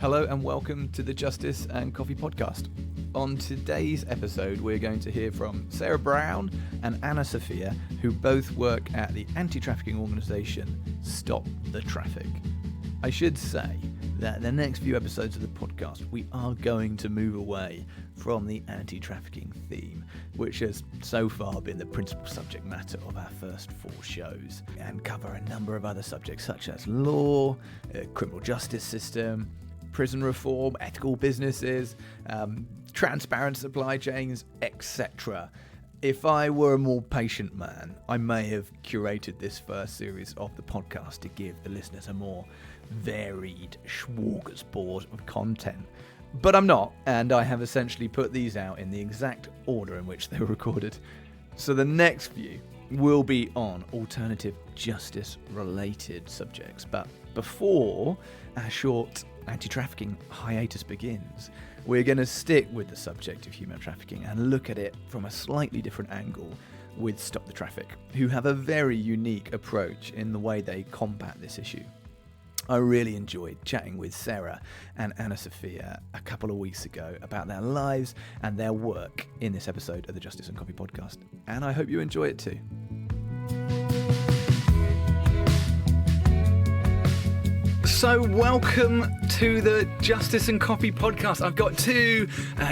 Hello and welcome to the Justice and Coffee podcast. On today's episode, we're going to hear from Sarah Brown and Ana-Sofía, who both work at the anti-trafficking organisation Stop the Traffick. I should say that the next few episodes of the podcast, we are going to move away from the anti-trafficking theme, which has so far been the principal subject matter of our first 4 shows, and cover a number of other subjects such as law, criminal justice system, prison reform, ethical businesses, transparent supply chains, etc. If I were a more patient man, I may have curated this first series of the podcast to give the listeners a more varied smorgasbord of content. But I'm not, and I have essentially put these out in the exact order in which they were recorded. So the next few will be on alternative justice related subjects. But before our short anti-trafficking hiatus begins, we're going to stick with the subject of human trafficking and look at it from a slightly different angle with Stop the Traffick, who have a very unique approach in the way they combat this issue. I really enjoyed chatting with Sarah and Ana-Sofía a couple of weeks ago about their lives and their work in this episode of the Justice and Coffee podcast, and I hope you enjoy it too. So welcome to the Justice and Coffee podcast. I've got 2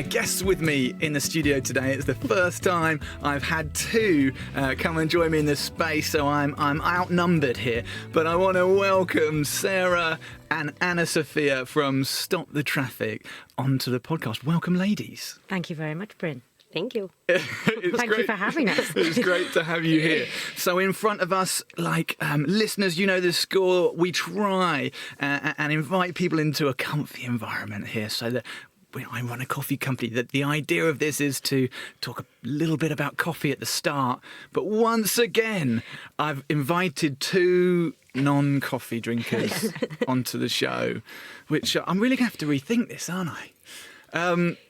guests with me in the studio today. It's the first time I've had 2 come and join me in this space, so I'm outnumbered here. But I want to welcome Sarah and Ana-Sofía from Stop the Traffick onto the podcast. Welcome, ladies. Thank you very much, Bryn. Thank you. Thank you for having us. It's great to have you here. So in front of us, listeners, you know the score. We try and invite people into a comfy environment here so that I run a coffee company. That the idea of this is to talk a little bit about coffee at the start. But once again, I've invited 2 non-coffee drinkers onto the show, which I'm really going to have to rethink this, aren't I?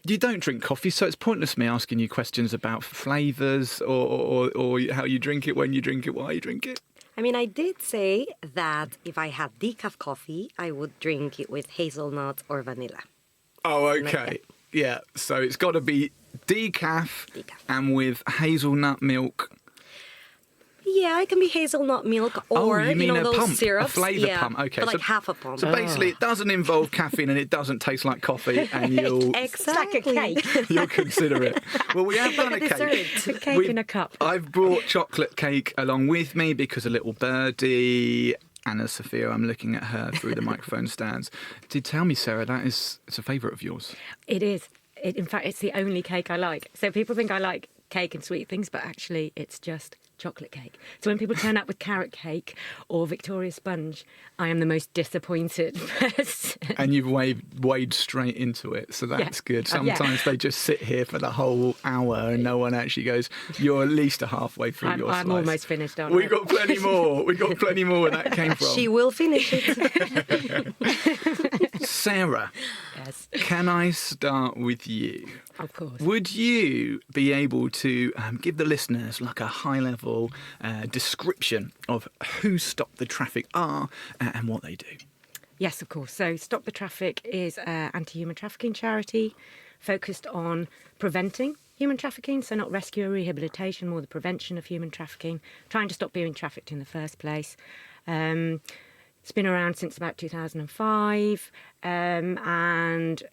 You don't drink coffee, so it's pointless me asking you questions about flavours or how you drink it, when you drink it, why you drink it. I mean, I did say that if I had decaf coffee, I would drink it with hazelnut or vanilla. Oh, okay. Yeah, so it's got to be decaf and with hazelnut milk. Yeah, it can be hazelnut milk or you mean those pump, syrups. a flavour pump. Okay, but half a pump. So basically, it doesn't involve caffeine and it doesn't taste like coffee, and you'll Exactly. It's like a cake. you'll consider it. Well, we have done a cake. It's a cake in a cup. I've brought chocolate cake along with me because a little birdie, Ana-Sofía, I'm looking at her through the microphone stands, did tell me, Sarah, it's a favourite of yours. It is. In fact, it's the only cake I like. So people think I like cake and sweet things, but actually it's just chocolate cake. So when people turn up with carrot cake or Victoria sponge, I am the most disappointed person. And you've wade straight into it, so that's good. Sometimes they just sit here for the whole hour and no one actually goes, you're at least halfway through your slice. I'm almost finished, aren't I? We've got plenty more. We've got plenty more where that came from. She will finish it. Sarah, Yes. can I start with you? Of course. Would you be able to give the listeners like a high-level description of who Stop the Traffick are and what they do? Yes, of course. So Stop the Traffick is an anti-human trafficking charity focused on preventing human trafficking, so not rescue or rehabilitation, more the prevention of human trafficking, trying to stop being trafficked in the first place. It's been around since about 2005 and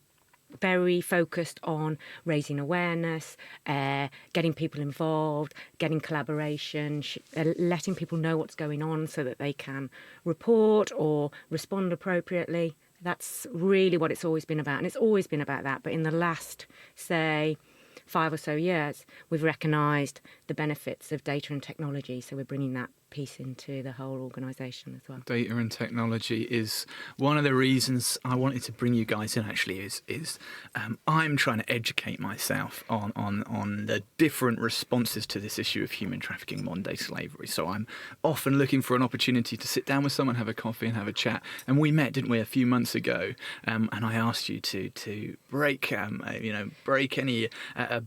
very focused on raising awareness, getting people involved, getting collaboration, letting people know what's going on so that they can report or respond appropriately. That's really what it's always been about. And it's always been about that. But in the last, say, 5 or so years, we've recognised the benefits of data and technology. So we're bringing that piece into the whole organisation as well. Data and technology is one of the reasons I wanted to bring you guys in, actually, is I'm trying to educate myself on the different responses to this issue of human trafficking, modern day slavery. So I'm often looking for an opportunity to sit down with someone, have a coffee and have a chat. And we met, didn't we, a few months ago? And I asked you to break any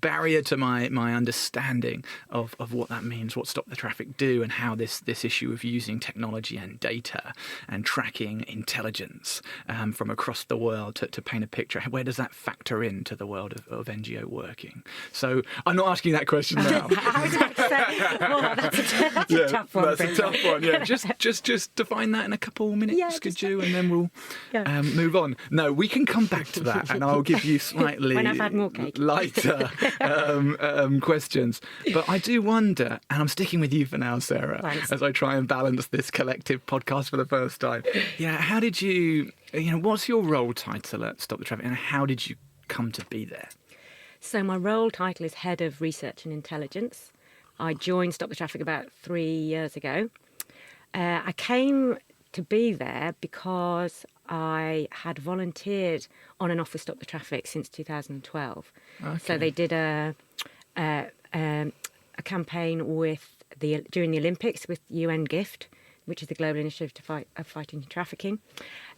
barrier to my understanding of what that means, what Stop the Traffic do, and how this this issue of using technology and data and tracking intelligence from across the world to paint a picture. Where does that factor into the world of NGO working? So I'm not asking that question now. I was about to say, well, that's a tough one. That's a tough one. Yeah, just define that in a couple minutes, could you? And then we'll move on. No, we can come back to that, and I'll give you slightly when I've had more cake. lighter questions. But I do wonder, and I'm sticking with you for now, Sarah, Thanks. as I try and balance this collective podcast for the first time. Yeah, how did you? What's your role title at Stop the Traffic, and how did you come to be there? So my role title is Head of Research and Intelligence. I joined Stop the Traffic about 3 years ago. I came to be there because I had volunteered on and off with Stop the Traffic since 2012. Okay. So they did a campaign during the Olympics with UN Gift, which is the global initiative to fighting trafficking,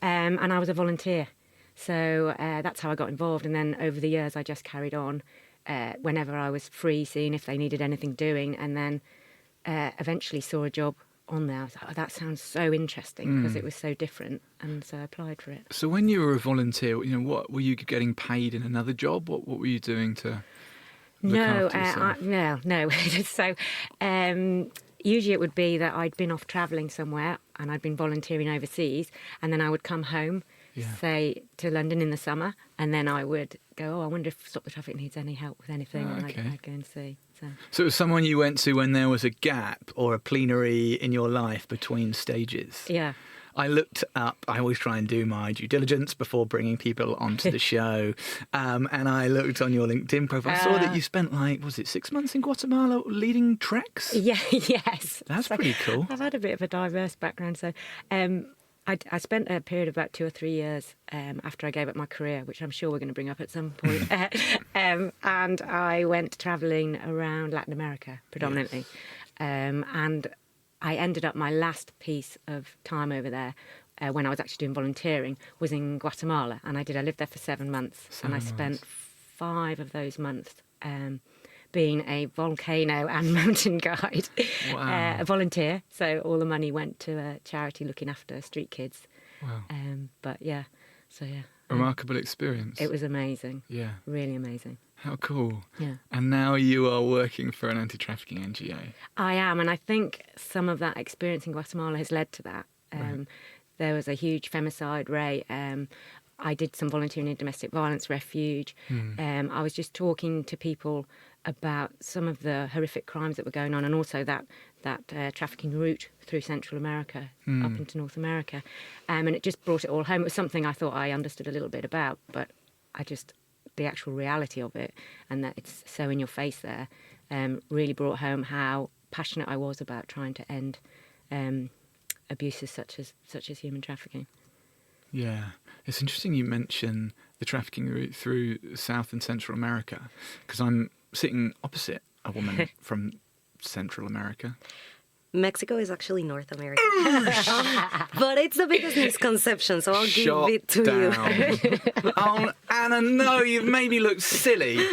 and I was a volunteer. So that's how I got involved. And then over the years, I just carried on whenever I was free, seeing if they needed anything doing, and then eventually saw a job on there. I was like, oh, that sounds so interesting because it was so different, and so I applied for it. So when you were a volunteer, what were you getting paid in another job? What were you doing to look after yourself? No. So usually it would be that I'd been off travelling somewhere and I'd been volunteering overseas, and then I would come home, say to London in the summer, and then I would go, I wonder if Stop the Traffic needs any help with anything, and I'd go and see. So it was someone you went to when there was a gap or a plenary in your life between stages. Yeah. I looked up, I always try and do my due diligence before bringing people onto the show, and I looked on your LinkedIn profile. I saw that you spent 6 months in Guatemala leading treks? Yeah, yes. That's pretty cool. I've had a bit of a diverse background. So I spent a period of about 2 or 3 years after I gave up my career, which I'm sure we're going to bring up at some point. And I went travelling around Latin America predominantly. Yes. And I ended up, my last piece of time over there when I was actually doing volunteering was in Guatemala. And I lived there for 7 months. I spent 5 of those months being a volcano and mountain guide, a volunteer. So all the money went to a charity looking after street kids. Wow. Remarkable experience. It was amazing. Yeah. Really amazing. How cool. Yeah. And now you are working for an anti-trafficking NGO. I am, and I think some of that experience in Guatemala has led to that. Right. There was a huge femicide rate. I did some volunteering in domestic violence refuge. I was just talking to people about some of the horrific crimes that were going on, and also that trafficking route through Central America up into North America. And it just brought it all home. It was something I thought I understood a little bit about, but the actual reality of it, and that it's so in your face there, really brought home how passionate I was about trying to end abuses such as human trafficking. Yeah. It's interesting you mention the trafficking route through South and Central America, because I'm sitting opposite a woman from Central America. Mexico is actually North America. But it's the biggest misconception, so I'll give it to you. Oh, Anna, no, you've made me look silly.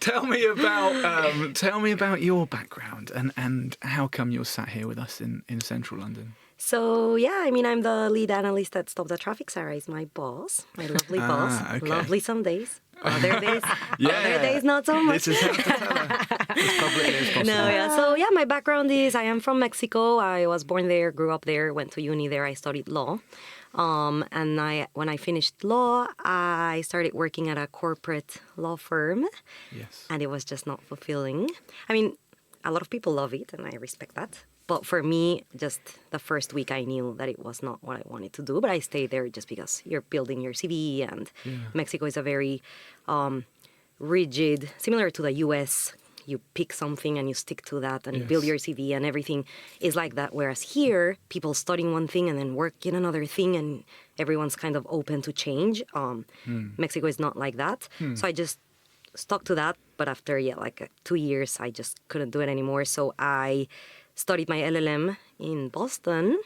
Tell me about your background and how come you're sat here with us in central London. So, I'm the lead analyst at Stop the Traffic. Sarah is my boss, my lovely boss. Okay. Lovely some days. Other days, Yeah. other days not so much. This is how to tell her as publicly as possible. No, yeah. So, my background is I am from Mexico. I was born there, grew up there, went to uni there. I studied law. And when I finished law, I started working at a corporate law firm. Yes. And it was just not fulfilling. I mean, a lot of people love it, and I respect that. But for me, just the first week, I knew that it was not what I wanted to do. But I stayed there just because you're building your CV, and Mexico is a very rigid, similar to the U.S. You pick something and you stick to that, and you build your CV, and everything is like that. Whereas here, people studying one thing and then work in another thing, and everyone's kind of open to change. Mexico is not like that. So I just stuck to that. But after 2 years, I just couldn't do it anymore. So I studied my LLM in Boston,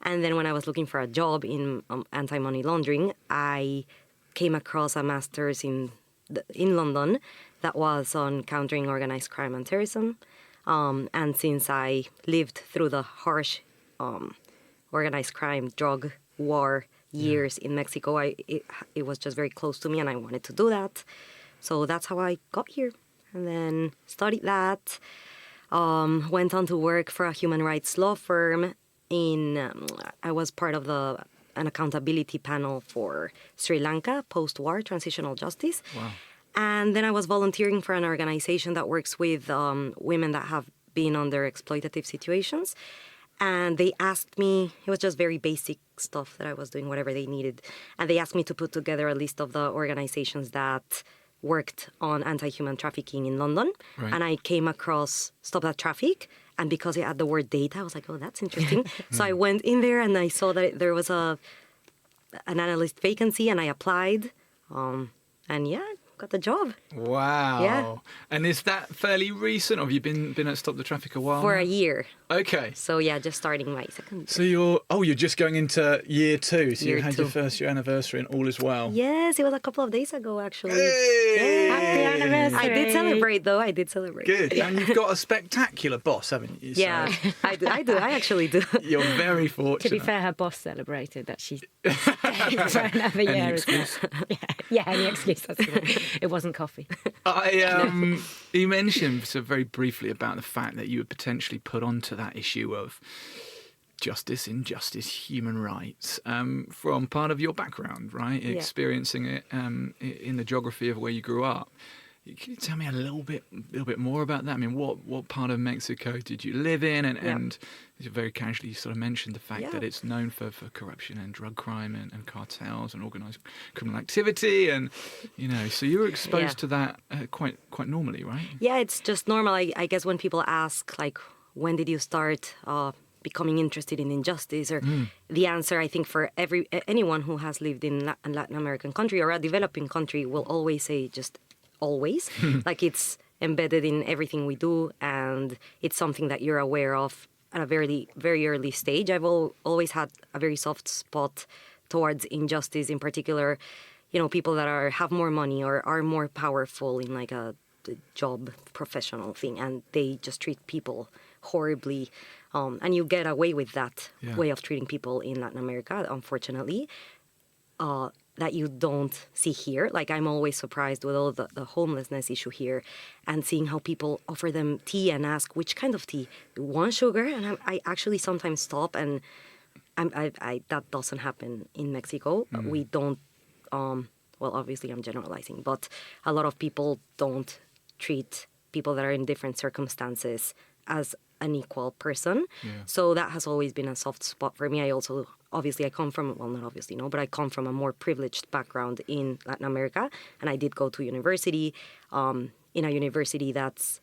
and then when I was looking for a job in anti-money laundering, I came across a master's in London that was on countering organized crime and terrorism. And since I lived through the harsh organized crime, drug war years in Mexico, it was just very close to me, and I wanted to do that. So that's how I got here. And then studied that, went on to work for a human rights law firm. I was part of an accountability panel for Sri Lanka post-war transitional justice. Wow. And then I was volunteering for an organization that works with women that have been under exploitative situations. And they asked me, it was just very basic stuff that I was doing, whatever they needed. And they asked me to put together a list of the organizations that worked on anti-human trafficking in London. Right. And I came across Stop The Traffick. And because it had the word data, I was like, oh, that's interesting. So I went in there and I saw that there was an analyst vacancy, and I applied. And yeah, got the job. Wow. Yeah. And is that fairly recent, or have you been at Stop the Traffic a while? For now? a year. Okay. So yeah, just starting my second year. So you're just going into year 2. So you Year had your 2. first year anniversary and all is well. Yes, it was a couple of days ago, actually. Hey! Happy anniversary. I did celebrate, though. I did celebrate. Good. And you've got a spectacular boss, haven't you? So Yeah, I do. I actually do. you're very fortunate. To be fair, her boss celebrated that she stayed for another year. Any as well. excuse? Yeah, any excuse. That's right. It wasn't coffee. You mentioned so very briefly about the fact that you were potentially put onto that issue of justice, injustice, human rights from part of your background, right? Yeah. Experiencing it in the geography of where you grew up. Can you tell me a little bit more about that? I mean, what part of Mexico did you live in? And you very casually sort of mentioned the fact that it's known for corruption and drug crime and cartels and organised criminal activity, and so you were exposed to that quite normally, right? Yeah, it's just normal. I guess when people ask, like, when did you start becoming interested in injustice, or the answer, I think, for anyone who has lived in a Latin American country or a developing country will always say just always. Like, it's embedded in everything we do, and it's something that you're aware of at a very, very early stage. I've always had a very soft spot towards injustice, in particular, people that have more money or are more powerful in like a job professional thing, and they just treat people horribly. And you get away with that way of treating people in Latin America, unfortunately. That you don't see here. Like, I'm always surprised with all the homelessness issue here, and seeing how people offer them tea and ask, which kind of tea? One sugar? And I actually sometimes stop, and that doesn't happen in Mexico. We don't, well, obviously I'm generalizing, but a lot of people don't treat people that are in different circumstances as an equal person. Yeah. So that has always been a soft spot for me. I also, obviously, I come from, well, not obviously, no, but I come from a more privileged background in Latin America. And I did go to university, in a university that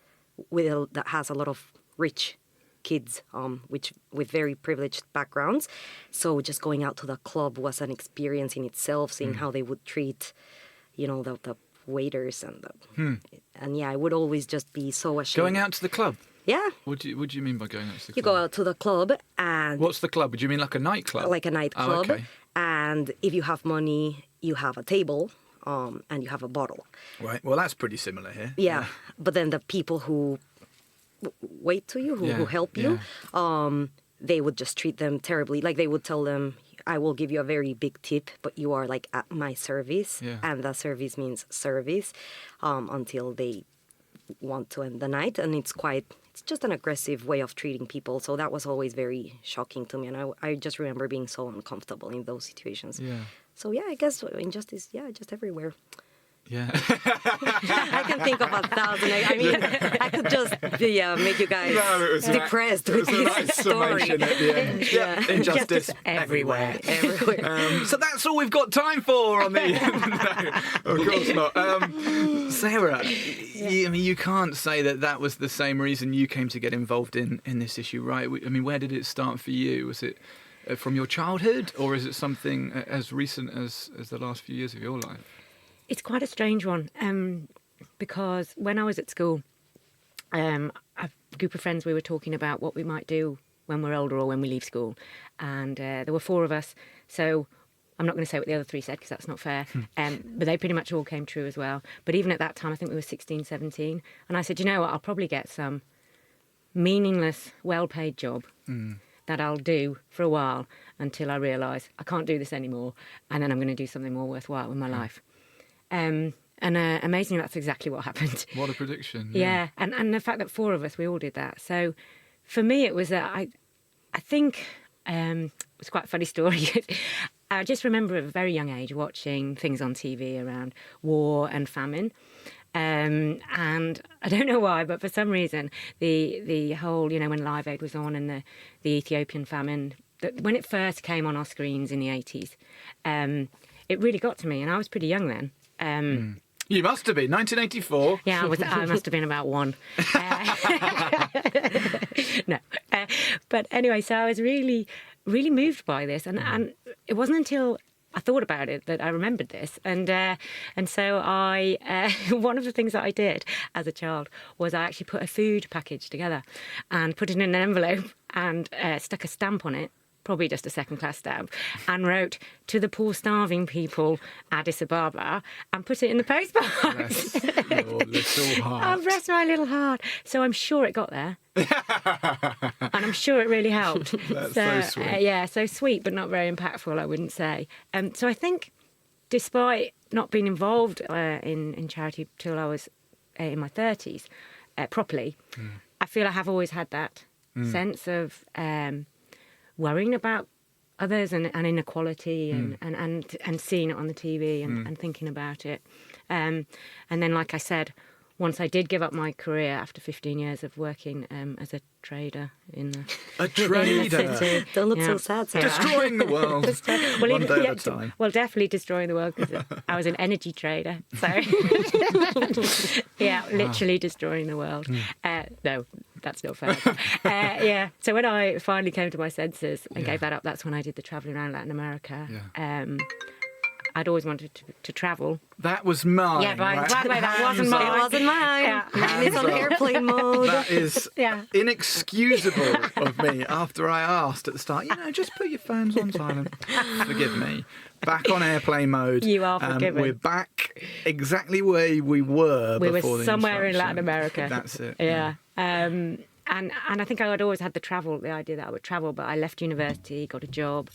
has a lot of rich kids, with very privileged backgrounds. So just going out to the club was an experience in itself, seeing how they would treat, the waiters and I would always just be so ashamed. Going out to the club? Yeah. What do you mean by going out to the club? You go out to the club and... What's the club? Do you mean like a nightclub? Like a nightclub. Oh, okay. And if you have money, you have a table, and you have a bottle. Right. Well, that's pretty similar here. Yeah. But then the people who wait to you, who help you, they would just treat them terribly. Like, they would tell them, I will give you a very big tip, but you are like at my service. Yeah. And the service means service until they want to end the night. And it's just an aggressive way of treating people. So that was always very shocking to me. And I just remember being so uncomfortable in those situations. Yeah. So yeah, I guess injustice, just everywhere. Yeah. I can think of 1,000. I mean, I could just make you guys depressed with this story. At the end. Yeah. Injustice everywhere. So that's all we've got time for on the... No, of course not. Sarah, you can't say that was the same reason you came to get involved in this issue, right? I mean, where did it start for you? Was it from your childhood, or is it something as recent as the last few years of your life? It's quite a strange one, because when I was at school, a group of friends, we were talking about what we might do when we're older or when we leave school. And there were 4 of us, so I'm not going to say what the other 3 said because that's not fair, but they pretty much all came true as well. But even at that time, I think we were 16, 17, and I said, you know what, I'll probably get some meaningless, well-paid job that I'll do for a while until I realise I can't do this anymore, and then I'm going to do something more worthwhile with my life. And amazingly, that's exactly what happened. What a prediction. Yeah, and the fact that 4 of us, we all did that. So for me, it was, I think, it was quite a funny story. I just remember at a very young age watching things on TV around war and famine. And I don't know why, but for some reason, the whole, when Live Aid was on and the Ethiopian famine, when it first came on our screens in the 80s, it really got to me. And I was pretty young then. You must have been, 1984. Yeah, I must have been about 1. No. But anyway, so I was really, really moved by this. And it wasn't until I thought about it that I remembered this. And so I one of the things that I did as a child was I actually put a food package together and put it in an envelope and stuck a stamp on it, probably just a second-class stamp, and wrote, "To the poor starving people, Addis Ababa," and put it in the postbox. Bless your little heart. Oh, bless my little heart. So I'm sure it got there. And I'm sure it really helped. That's so sweet. So sweet, but not very impactful, I wouldn't say. So I think, despite not being involved in charity till I was in my 30s properly, I feel I have always had that sense of worrying about others and inequality and seeing it on the TV and thinking about it. And then, like I said, once I did give up my career after 15 years of working as a trader in the trader. Don't look so sad, Sarah. Destroying the world. One day at a time. Well, definitely destroying the world because I was an energy trader. So, literally destroying the world. No, that's not fair. So when I finally came to my senses and gave that up, that's when I did the travelling around Latin America. Yeah. I'd always wanted to travel. That was mine. Yeah, right? that wasn't mine. It wasn't mine. Yeah. Mine is on airplane mode. That is inexcusable of me after I asked at the start, just put your phones on silent. Forgive me. Back on airplane mode. You are forgiven. We're back exactly where we were we before were the somewhere in instruction. Latin America. That's it. Yeah. And I think I'd always had the idea that I would travel, but I left university, got a job,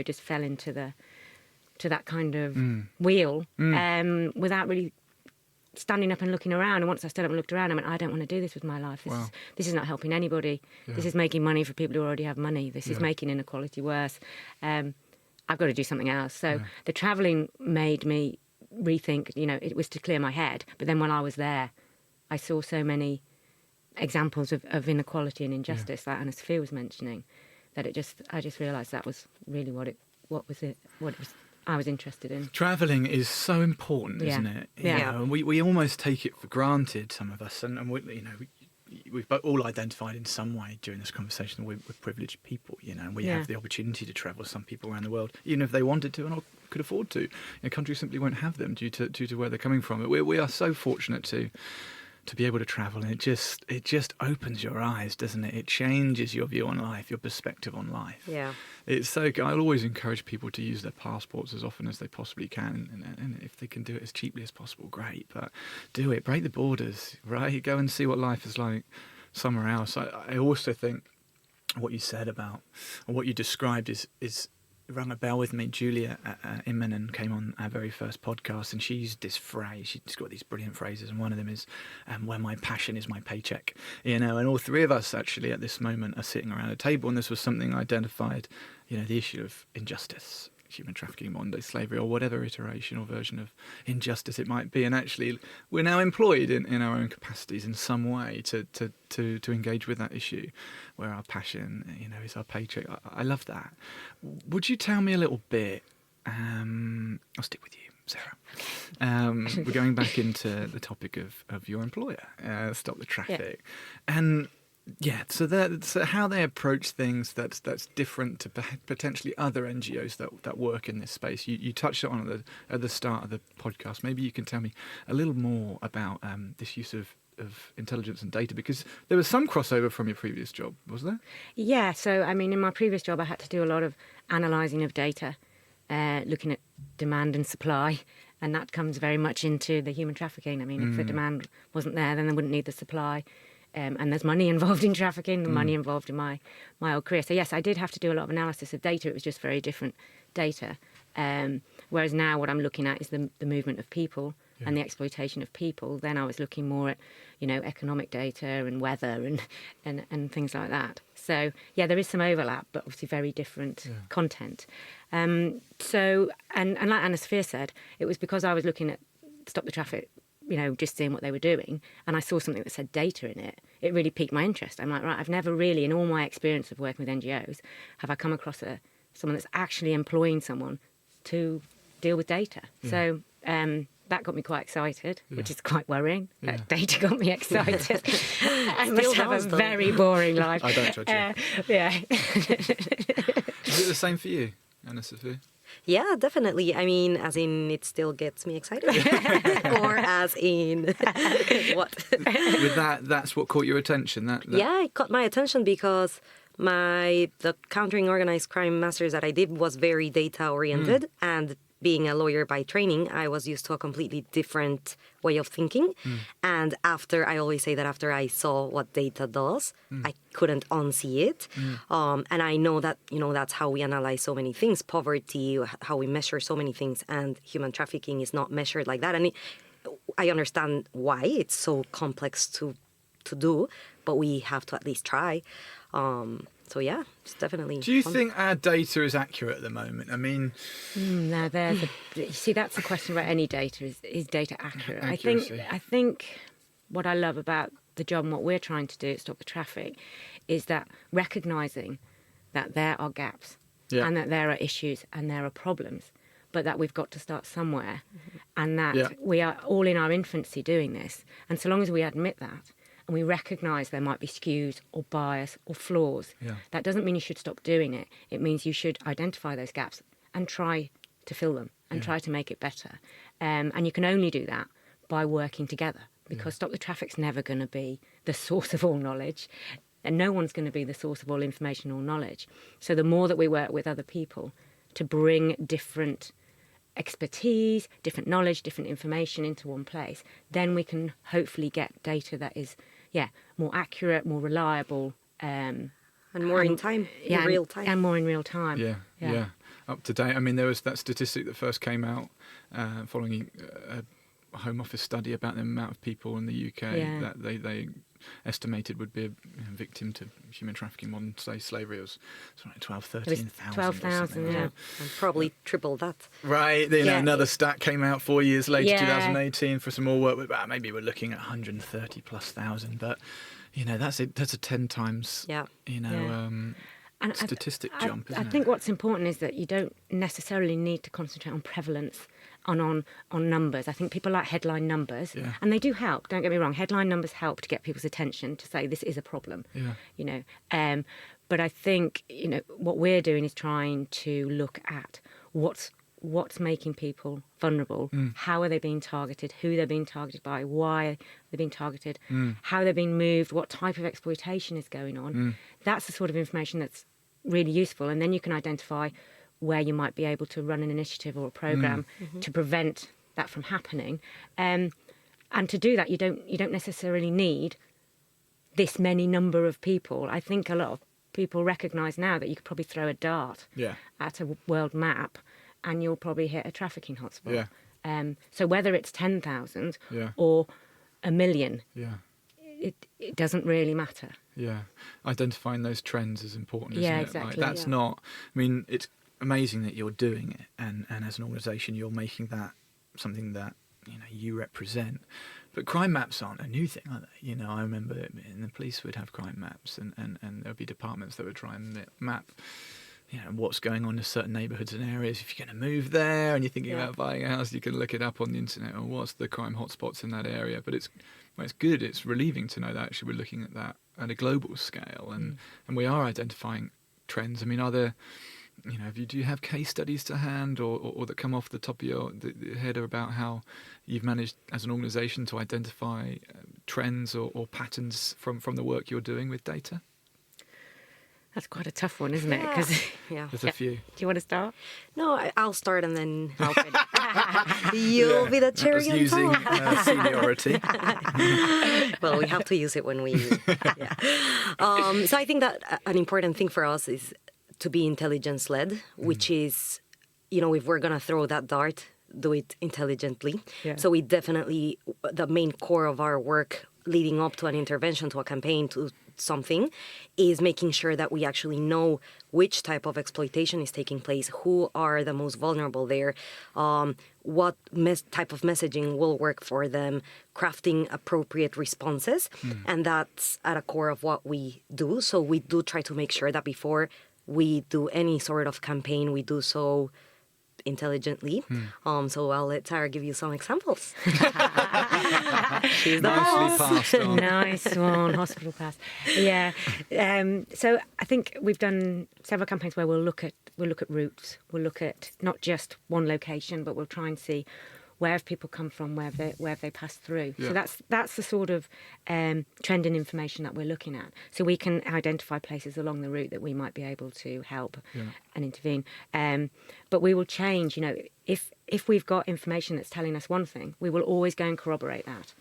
just fell into that kind of wheel without really standing up and looking around. And once I stood up and looked around, I went, I don't want to do this with my life. This is not helping anybody. Yeah. This is making money for people who already have money. This is making inequality worse. I've got to do something else. So the travelling made me rethink, it was to clear my head. But then when I was there, I saw so many examples of inequality and injustice, like Ana-Sofía was mentioning, that I just realised that was really what it was I was interested in. Travelling is so important, isn't it? We almost take it for granted, some of us, and we've all identified in some way during this conversation that we're privileged people, and we have the opportunity to travel some people around the world, even if they wanted to and could afford to. Countries simply won't have them due to where they're coming from. We are so fortunate to be able to travel, and it just opens your eyes, doesn't it? It changes your view on life, your perspective on life. Yeah. It's so good. I'll always encourage people to use their passports as often as they possibly can, and if they can do it as cheaply as possible, great. But do it. Break the borders, right? Go and see what life is like somewhere else. I also think what you said about, or what you described is rang a bell with me. Julia Immonen came on our very first podcast, and she used this phrase. She's got these brilliant phrases, and one of them is, where my passion is my paycheck. And all 3 of us actually at this moment are sitting around a table, and this was something I identified, the issue of injustice, human trafficking, modern day slavery, or whatever iteration or version of injustice it might be. And actually we're now employed in our own capacities in some way to engage with that issue, where our passion, is our paycheck. I love that. Would you tell me a little bit, I'll stick with you, Sarah. We're going back into the topic of your employer, Stop the Traffick. And so how they approach things that's different to potentially other NGOs that work in this space. You touched on at the start of the podcast. Maybe you can tell me a little more about this use of intelligence and data, because there was some crossover from your previous job, was there? Yeah, so in my previous job I had to do a lot of analysing of data, looking at demand and supply, and that comes very much into the human trafficking. If the demand wasn't there, then they wouldn't need the supply. And there's money involved in trafficking, the money involved in my old career. So yes, I did have to do a lot of analysis of data. It was just very different data. Whereas now what I'm looking at is the movement of people and the exploitation of people. Then I was looking more at, economic data and weather and things like that. So yeah, there is some overlap, but obviously very different content. So and like Ana-Sofía said, it was because I was looking at Stop the Traffic, just seeing what they were doing, and I saw something that said data in it. It really piqued my interest. I'm like, right, I've never really, in all my experience of working with NGOs, have I come across someone that's actually employing someone to deal with data. So that got me quite excited, which is quite worrying. That data got me excited. I must have a very boring life. I don't judge you. Yeah. Is it the same for you, Ana-Sofía? Yeah, definitely. I mean, as in, it still gets me excited. Or as in, what? With that's what caught your attention? Yeah, it caught my attention because the countering organized crime masters that I did was very data oriented, and being a lawyer by training, I was used to a completely different way of thinking. And I always say that after I saw what data does, I couldn't unsee it. And I know that, that's how we analyze so many things, poverty, how we measure so many things, and human trafficking is not measured like that. And I understand why it's so complex to do, but we have to at least try. So yeah, it's definitely. Do you think our data is accurate at the moment? I mean, no, you see, that's the question about any data: is data accurate? Accuracy. I think what I love about the job and what we're trying to do at Stop the Traffic is that recognising that there are gaps and that there are issues and there are problems, but that we've got to start somewhere, and that we are all in our infancy doing this. And so long as we admit that, and we recognise there might be skews or bias or flaws, that doesn't mean you should stop doing it. It means you should identify those gaps and try to fill them and try to make it better. And you can only do that by working together, because Stop the Traffic's never going to be the source of all knowledge, and no one's going to be the source of all information or knowledge. So the more that we work with other people to bring different expertise, different knowledge, different information into one place, then we can hopefully get data that is more accurate, more reliable, and more in time, in real time, and more in real time. Yeah, up to date. I mean, there was that statistic that first came out following a Home Office study about the amount of people in the UK that they estimated would be a victim to human trafficking, modern day slavery. It was like 13,000. 12,000, and probably triple that. Right. Another stat came out 4 years later, 2018, for some more work. With, maybe we're looking at 130 plus thousand, but that's a 10 times statistic jump. Isn't I think what's important is that you don't necessarily need to concentrate on prevalence on numbers. I think people like headline numbers, and they do help. Don't get me wrong. Headline numbers help to get people's attention to say this is a problem. But I think what we're doing is trying to look at what's making people vulnerable. How are they being targeted? Who they're being targeted by? Why they're being targeted? How they're being moved? What type of exploitation is going on? That's the sort of information that's really useful, and then you can identify where you might be able to run an initiative or a program to prevent that from happening. And to do that, you don't necessarily need this many number of people. I think a lot of people recognise now that you could probably throw a dart at a world map and you'll probably hit a trafficking hotspot. So whether it's 10,000 or a million, it doesn't really matter. Yeah, identifying those trends is important, isn't it? Exactly. Like, that's not. I mean, it's amazing that you're doing it, and as an organisation, you're making that something that you represent. But crime maps aren't a new thing, are they? I remember in the police would have crime maps, and there would be departments that would try and map what's going on in certain neighbourhoods and areas. If you're going to move there and you're thinking about buying a house, you can look it up on the internet, or what's the crime hotspots in that area. But it's good, it's relieving to know that actually we're looking at that at a global scale, and we are identifying trends. I mean, are there, do you have case studies to hand or that come off the top of your head about how you've managed as an organisation to identify trends or patterns from the work you're doing with data? That's quite a tough one, isn't it? Yeah. 'Cause Yeah. There's a few. do you want to start? No, I'll start and then I'll finish. You'll be the That was cherry on using top. seniority. Well, we have to use it when we. Yeah. So I think that an important thing for us is to be intelligence-led, which is, if we're gonna throw that dart, do it intelligently. Yeah. So we definitely, the main core of our work leading up to an intervention, to a campaign, to something, is making sure that we actually know which type of exploitation is taking place, who are the most vulnerable there, what type of messaging will work for them, crafting appropriate responses. And that's at a core of what we do. So we do try to make sure that before we do any sort of campaign, we do so intelligently. So I'll let Tara give you some examples. She's the Nicely boss. passed on. Nice one, hospital pass. Yeah. So I think we've done several campaigns where we'll look at routes. We'll look at not just one location, but we'll try and see where have people come from, where have they passed through. Yeah. So that's the sort of trend in information that we're looking at. So we can identify places along the route that we might be able to help and intervene. But we will change. If we've got information that's telling us one thing, we will always go and corroborate that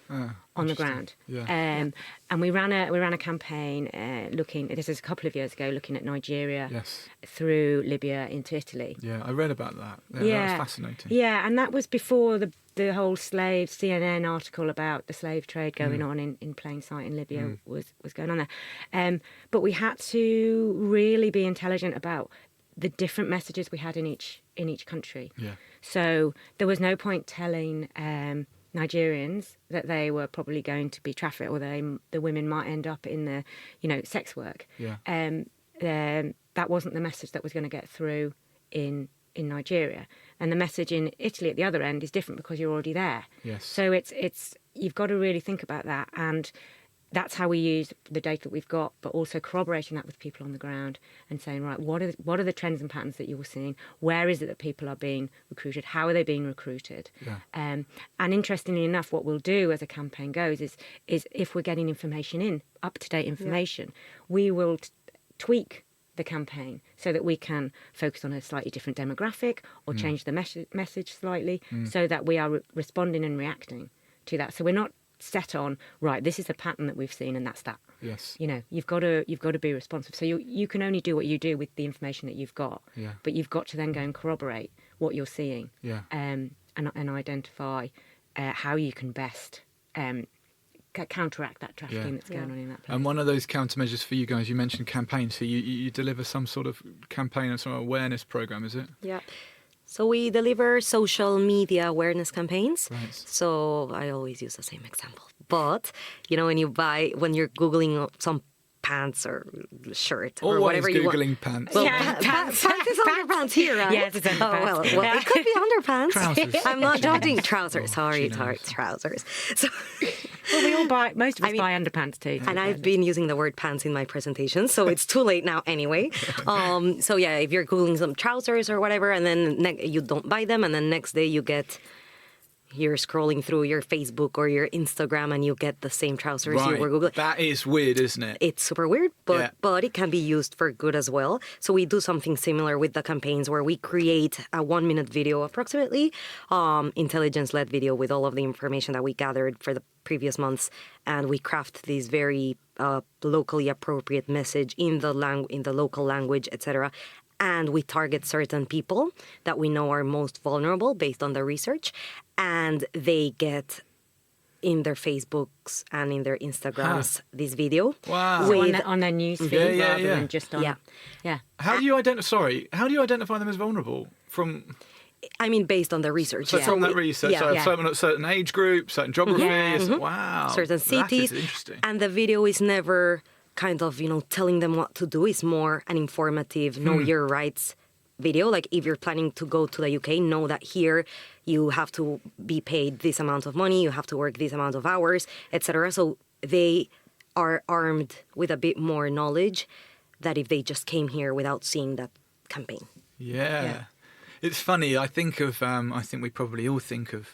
on the ground. Yeah. And we ran a campaign looking. This is a couple of years ago, looking at Nigeria Yes. through Libya into Italy. Yeah, I read about that. Yeah, that was fascinating. Yeah, and that was before the whole slave CNN article about the slave trade going on in plain sight in Libya was going on there. But we had to really be intelligent about the different messages we had in each country. Yeah. So there was no point telling Nigerians that they were probably going to be trafficked, or the women might end up in the sex work. Yeah. That wasn't the message that was going to get through in Nigeria, and the message in Italy at the other end is different because you're already there. Yes. So it's you've got to really think about that, and that's how we use the data that we've got, but also corroborating that with people on the ground and saying, right, what are the trends and patterns that you're seeing? Where is it that people are being recruited? How are they being recruited? Yeah. And interestingly enough, what we'll do as a campaign goes is if we're getting information in, up-to-date information, we will tweak the campaign so that we can focus on a slightly different demographic or change the message slightly so that we are responding and reacting to that. So we're not set on, right, this is a pattern that we've seen and that's that. Yes. You've got to be responsive. So you can only do what you do with the information that you've got. Yeah. But you've got to then go and corroborate what you're seeing. Yeah. And identify how you can best counteract that trafficking that's going on in that place. And one of those countermeasures for you guys, you mentioned campaigns. So you deliver some sort of campaign or some awareness program, is it? Yeah. So we deliver social media awareness campaigns. Right. So I always use the same example. But, when you're Googling some pants or shirt or Always whatever you want. Googling pants. Well, Yeah, pants is underpants here, right? Yes, it's underpants. Well, it could be underpants. Trousers. I'm not judging trousers. Sorry, knows. trousers. So, Well, we all most of us buy underpants too. and I've been using the word pants in my presentation, so it's too late now anyway. So yeah, if you're Googling some trousers or whatever, and then you don't buy them, and then next day you're scrolling through your Facebook or your Instagram and you get the same trousers you were Googling. That is weird, isn't it? It's super weird, but it can be used for good as well. So we do something similar with the campaigns where we create a 1-minute video approximately, intelligence-led video with all of the information that we gathered for the previous months, and we craft this very locally appropriate message in the local language, etc. And we target certain people that we know are most vulnerable based on the research, and they get in their Facebooks and in their Instagrams this video. Wow. So on their news feed rather than just on... Yeah. How do you identify them as vulnerable from? I mean, based on the research. So from that research, certain age group, certain geography. Wow. Certain cities. That is interesting. And the video is never kind of, telling them what to do. It's more an informative, know your rights video. Like if you're planning to go to the UK, know that here you have to be paid this amount of money, you have to work this amount of hours, etc. So they are armed with a bit more knowledge that if they just came here without seeing that campaign. Yeah. It's funny. I think we probably all think of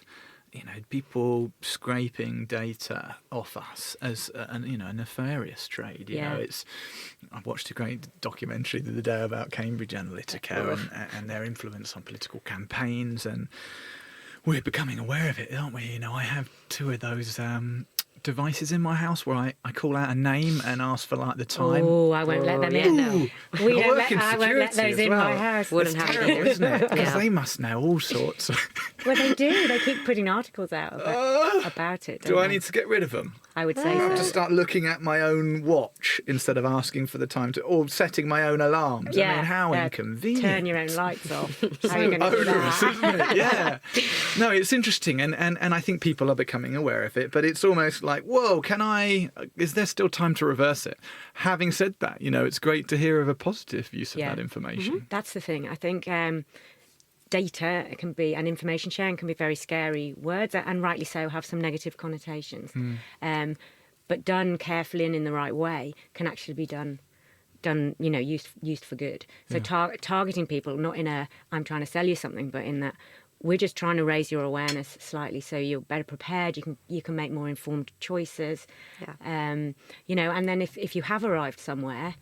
people scraping data off us as a nefarious trade. You know, I watched a great documentary the other day about Cambridge Analytica and their influence on political campaigns, and we're becoming aware of it, aren't we? You know, I have 2 of those devices in my house where I call out a name and ask for like the time. Oh, I won't let them in. No. I won't let those in my house. Wouldn't have Terrible, it, isn't it? Because they must know all sorts. Well, they do. They keep putting articles out about it. Do I need to get rid of them? I would say I have to so. start looking at my own watch instead of asking for the time or setting my own alarms. I mean, how inconvenient. Turn your own lights off. How are So you going to do onerous, that? isn't it? Yeah. No, it's interesting, and I think people are becoming aware of it, but it's almost like, whoa, is there still time to reverse it? Having said that, it's great to hear of a positive use of that information. Mm-hmm. That's the thing. I think data and information sharing can be very scary words, and rightly so, have some negative connotations. But done carefully and in the right way can actually be done used for good. So targeting people, not in a I'm trying to sell you something, but in that we're just trying to raise your awareness slightly so you're better prepared. You can make more informed choices. And then if you have arrived somewhere,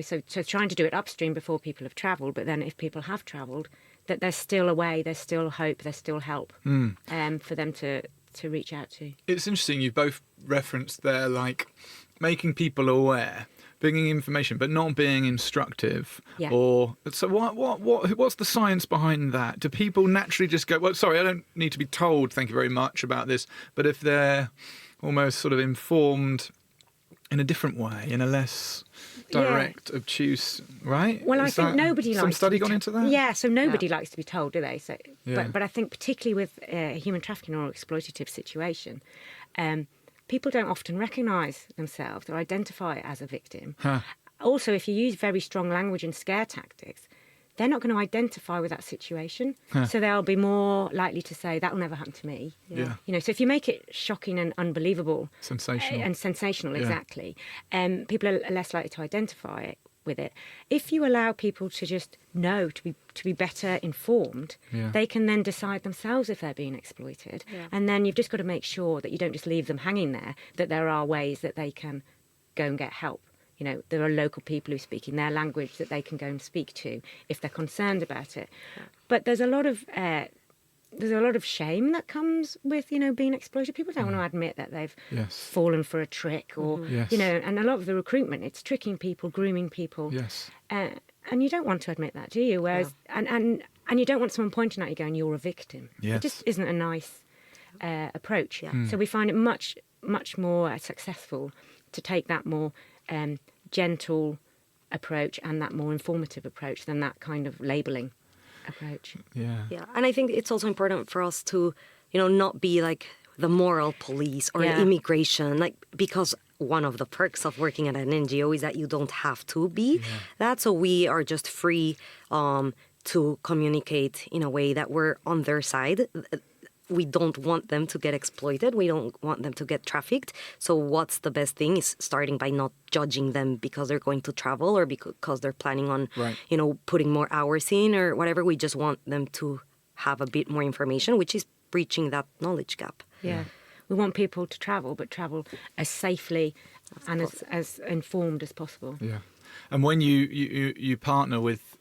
so trying to do it upstream before people have travelled, but then if people have travelled, that there's still a way, there's still hope, there's still help for them to reach out to. It's interesting, you both referenced there, like making people aware, bringing information, but not being instructive. Yeah. So what's the science behind that? Do people naturally just go, well, sorry, I don't need to be told, thank you very much, about this, but if they're almost sort of informed in a different way, in a less direct, obtuse, right? Well, I think nobody likes some study to be gone into that? Yeah, so nobody likes to be told, do they? So, Yeah. but I think particularly with a human trafficking or exploitative situation, people don't often recognise themselves or identify as a victim. Also, if you use very strong language and scare tactics, they're not going to identify with that situation. So they'll be more likely to say, that will never happen to me. Yeah. So if you make it shocking and unbelievable. Sensational. Exactly. People are less likely to identify it with it. If you allow people to just know, to be better informed, they can then decide themselves if they're being exploited. Yeah. And then you've just got to make sure that you don't just leave them hanging there, that there are ways that they can go and get help. There are local people who speak in their language that they can go and speak to if they're concerned about it. Yeah. But there's a lot of shame that comes with being exploited. People don't want to admit that they've fallen for a trick, or and a lot of the recruitment, it's tricking people, grooming people. Yes. And you don't want to admit that, do you? Whereas and you don't want someone pointing at you going, "You're a victim." Yes. It just isn't a nice approach. Yeah. So we find it much more successful to take that more gentle approach and that more informative approach than that kind of labelling approach. Yeah. And I think it's also important for us to, not be like the moral police or immigration, like, because one of the perks of working at an NGO is that you don't have to be that. So we are just free to communicate in a way that we're on their side. We don't want them to get exploited. We don't want them to get trafficked. So what's the best thing is starting by not judging them because they're going to travel or because they're planning on, putting more hours in or whatever. We just want them to have a bit more information, which is breaching that knowledge gap. Yeah. We want people to travel, but travel as safely and as informed as possible. Yeah. And when you partner with,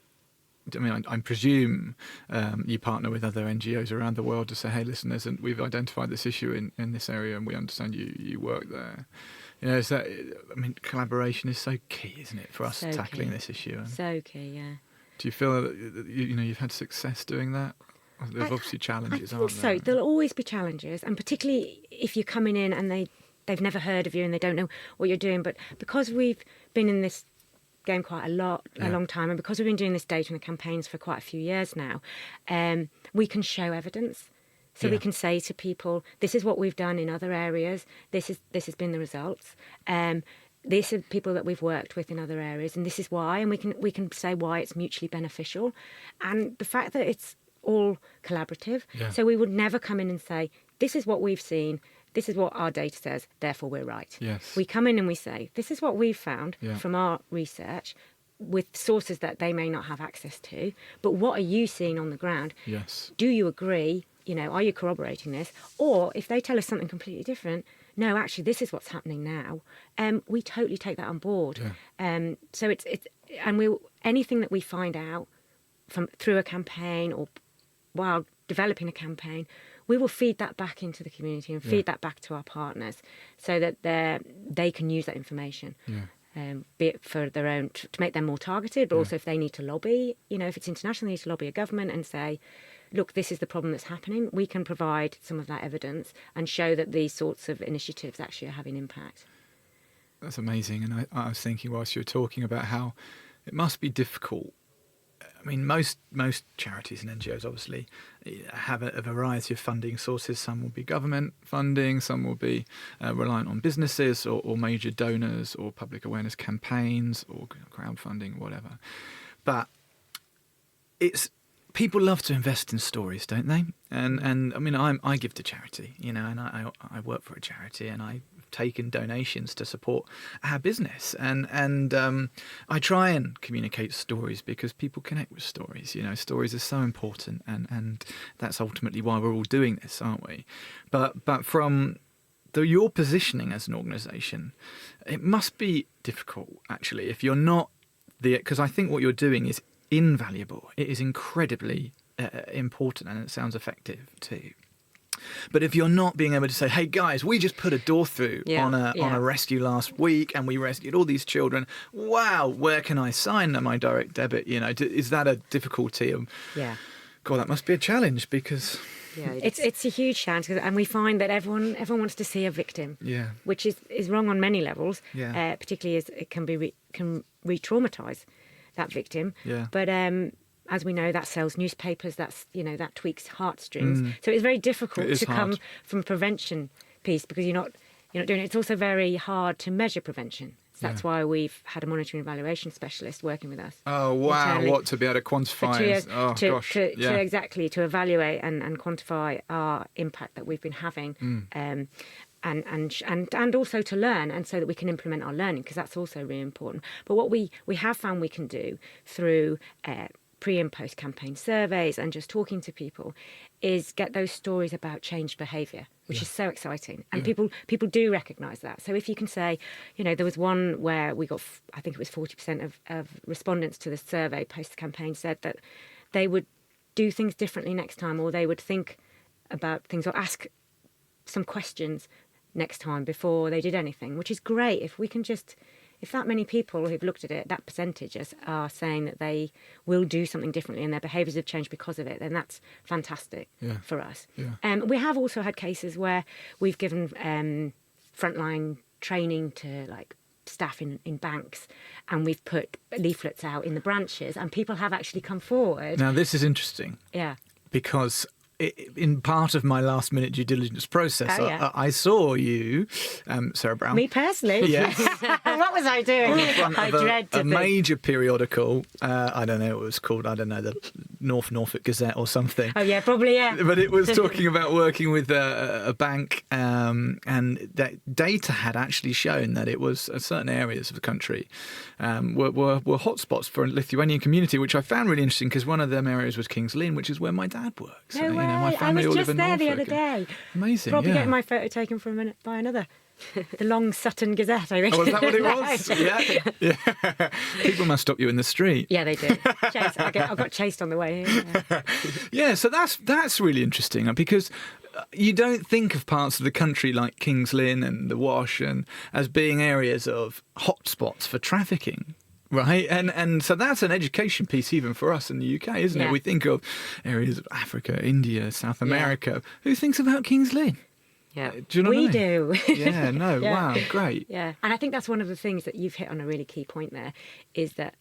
I presume you partner with other NGOs around the world to say, hey, listen, we've identified this issue in this area and we understand you work there. Collaboration is so key, isn't it, for us tackling this issue? So key, yeah. Do you feel that you've had success doing that? There's obviously challenges, aren't there? So there'll always be challenges, and particularly if you're coming in and they've never heard of you and they don't know what you're doing. But because we've been in this game quite a long time, and because we've been doing this data and the campaigns for quite a few years now, we can show evidence. So we can say to people, this is what we've done in other areas, this has been the results, these are people that we've worked with in other areas, and this is why, and we can say why it's mutually beneficial. And the fact that it's all collaborative, so we would never come in and say, this is what we've seen, this is what our data says, therefore we're right. Yes. We come in and we say, this is what we've found from our research with sources that they may not have access to, but what are you seeing on the ground? Yes. Do you agree? are you corroborating this? Or if they tell us something completely different, no, actually, this is what's happening now. We totally take that on board. Yeah. So anything that we find out through a campaign or while developing a campaign, we will feed that back into the community and feed that back to our partners so that they can use that information. Yeah. Be it for their own, to make them more targeted, but also if they need to lobby, if it's international, they need to lobby a government and say, look, this is the problem that's happening. We can provide some of that evidence and show that these sorts of initiatives actually are having impact. That's amazing. And I was thinking whilst you were talking about how it must be difficult. I mean, most charities and NGOs obviously have a variety of funding sources. Some will be government funding, some will be reliant on businesses or major donors or public awareness campaigns or crowdfunding, whatever. But people love to invest in stories, don't they? And I mean, I give to charity, and I work for a charity, and I've taken donations to support our business, and I try and communicate stories because people connect with stories. Stories are so important, and that's ultimately why we're all doing this, aren't we? But from your positioning as an organisation, it must be difficult actually if you're not because I think what you're doing is invaluable. It is incredibly important, and it sounds effective too. But if you're not being able to say, hey guys, we just put a door through on a rescue last week and we rescued all these children. Wow, where can I sign my direct debit? Is that a difficulty? Yeah. God, that must be a challenge because... Yeah, it's a huge challenge, and we find that everyone wants to see a victim, which is wrong on many levels, particularly as it can re-traumatise that victim. Yeah. But as we know, that sells newspapers. That tweaks heartstrings. So it's very difficult to come from a prevention piece because you're not doing it. It's also very hard to measure prevention. So that's why we've had a monitoring evaluation specialist working with us. Oh wow! Internally. To be able to quantify? To evaluate and quantify our impact that we've been having. And also to learn, and so that we can implement our learning, because that's also really important. But what we have found we can do through pre and post campaign surveys and just talking to people is get those stories about changed behaviour, which is so exciting. And people do recognise that. So if you can say, there was one where we got, I think it was 40% of respondents to the survey post campaign said that they would do things differently next time, or they would think about things or ask some questions next time before they did anything, which is great. If that many people who've looked at it, that percentage are saying that they will do something differently and their behaviours have changed because of it, then that's fantastic for us. Yeah. We have also had cases where we've given frontline training to staff in banks, and we've put leaflets out in the branches, and people have actually come forward. Now this is interesting. Yeah. Because in part of my last minute due diligence process, I saw you, Sarah Brown. Me personally? Yes. What was I doing? I dread to think. Major periodical. I don't know what it was called. I don't know, the Norfolk Gazette or something. Oh yeah, probably, yeah. But it was talking about working with a bank, and that data had actually shown that it was certain areas of the country were hotspots for a Lithuanian community, which I found really interesting because one of them areas was Kings Lynn, which is where my dad works. No way. My family I was all live just in there Norfolk. the other day. Amazing. Probably getting my photo taken by another. The Long Sutton Gazette, I think. Oh, was that what it was? Yeah. People must stop you in the street. Yeah, they do. I got chased on the way here. Yeah, so that's really interesting because you don't think of parts of the country like Kings Lynn and the Wash as being areas of hotspots for trafficking. Right, and so that's an education piece even for us in the UK, isn't it? We think of areas of Africa, India, South America. Yeah. Who thinks about Kings Lynn? Yeah, do you know what I mean? do. Yeah, no, wow, great. Yeah, and I think that's one of the things that you've hit on a really key point there, is that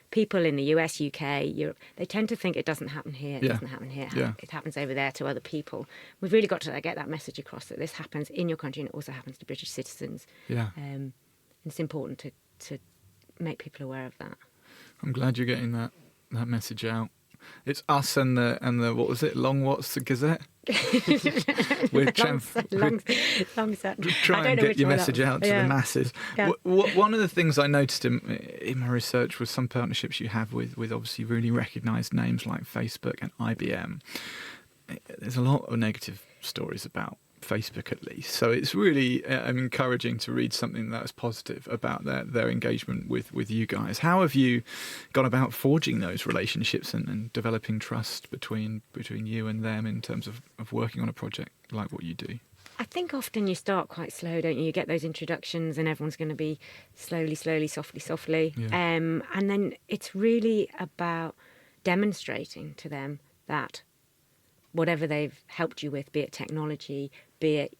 people in the US, UK, Europe, they tend to think it doesn't happen here, it doesn't happen here, it happens over there to other people. We've really got to get that message across that this happens in your country and it also happens to British citizens. Yeah, it's important to make people aware of that. I'm glad you're getting that message out. It's us and the what was it? What's the Gazette? We're trying and get your message out to the masses. Yeah. One of the things I noticed in my research was some partnerships you have with obviously really recognised names like Facebook and IBM. there's a lot of negative stories about Facebook, at least. So it's really encouraging to read something that's positive about their engagement with you guys. How have you gone about forging those relationships and developing trust between you and them in terms of working on a project like what you do? I think often you start quite slow, don't you? You get those introductions and everyone's going to be slowly, softly. Yeah. And then it's really about demonstrating to them that whatever they've helped you with, be it technology, be it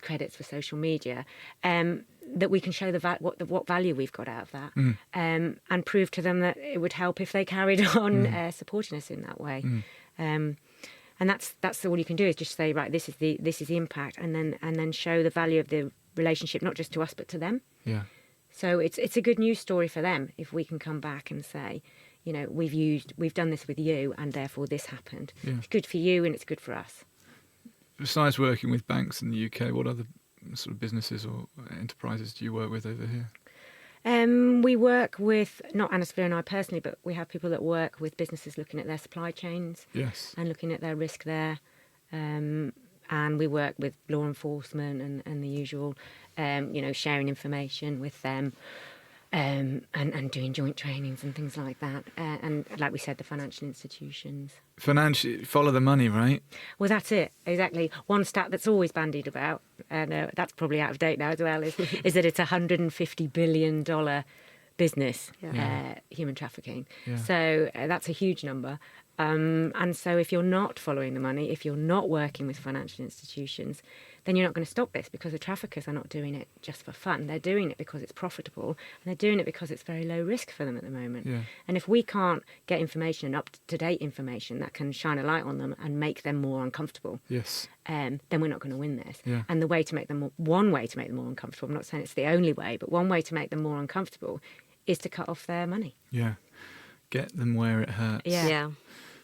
credits for social media, that we can show what value we've got out of that, and prove to them that it would help if they carried on supporting us in that way. And that's all you can do, is just say, right, this is the impact, and then show the value of the relationship, not just to us but to them. Yeah. So it's a good news story for them if we can come back and say, you know, we've done this with you, and therefore this happened. Yeah. It's good for you and it's good for us. Besides working with banks in the UK, what other sort of businesses or enterprises do you work with over here? We work with, not Ana-Sofía and I personally, but we have people that work with businesses looking at their supply chains. Yes. And looking at their risk there. And we work with law enforcement and the usual, sharing information with them, and doing joint trainings and things like that. And like we said, the financial institutions. Financially, follow the money, right? Well, that's it, exactly. One stat that's always bandied about, and that's probably out of date now as well, is that it's a $150 billion business, human trafficking. Yeah. So that's a huge number. And so if you're not following the money, if you're not working with financial institutions, then you're not going to stop this, because the traffickers are not doing it just for fun. They're doing it because it's profitable, and they're doing it because it's very low risk for them at the moment. Yeah. And if we can't get information, up-to-date information that can shine a light on them and make them more uncomfortable, Yes. then we're not going to win this. Yeah. And one way to make them more uncomfortable, I'm not saying it's the only way, but one way to make them more uncomfortable is to cut off their money. Yeah. Get them where it hurts. Yeah.